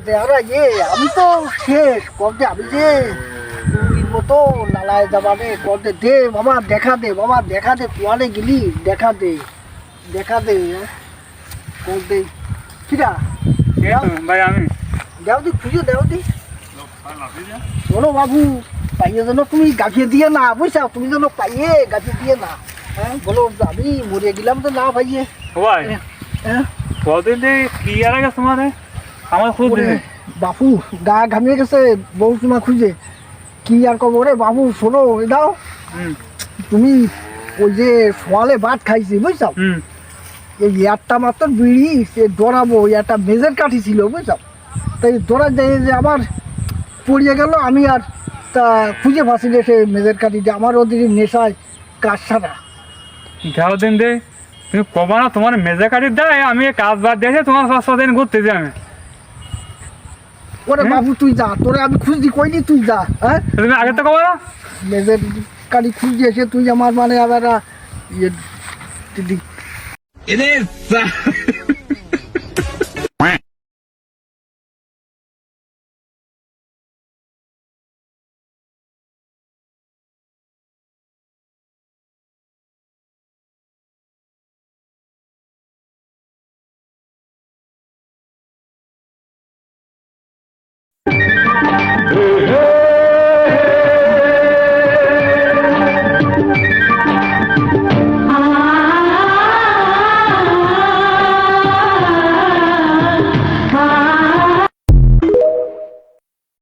দেওয়া ইয়ে আমি তো শেষ করতে আমি যে তুমির মতো নালায় যাবানে করতে দে বাবা দেখা দে তোয়ালে গেলি দেখা দে করতে কিরা ভাই আমি দেও দি খুঁজে দেও দি শোনো বাবু পাইয়ে যেন তুমি গাছিয়ে দিয়ে না বুঝছা তুমি যেন পাইয়ে গাছিয়ে দিয়ে না হ্যাঁ বলো আমি মরে গেলাম তো না ভাইয়ে ভাই হ্যাঁ কদিন কি আর গেছে তোমার আমার খুব বাপু গা ঘামিয়ে গেছে বউ তোমার খুঁজে কি আর কব রে বাবু শোনো এই দাও তুমি ওই যে সোয়ালে ভাত খাইছি বুঝছো এই একটা মাত্র বিড়ি সে দৌড়াবো একটা মেজের কাঠি ছিল বুঝছো তাই দৌড়া যায় যে আমার পড়িয়ে গেল আমি আর তা খুঁজে ফাঁসি সে মেজের কাঠিটা আমার ওদিকে নেশায় কাজ ছাড়া যাও দিন দে তুমি কবা না তোমার মেজা কাটির দেয় আমি কাজ বাদ দিয়েছি তোমার 5-6 দিন ঘুরতে যাই আমি ওরে বাবু তুই যা তোরে আমি খুঁজছি কইনি তুই যা হ্যাঁ তুমি আগে তো কবা না মেজের কাঠি খুঁজছি এসে তুই আমার মানে আবার ইয়ে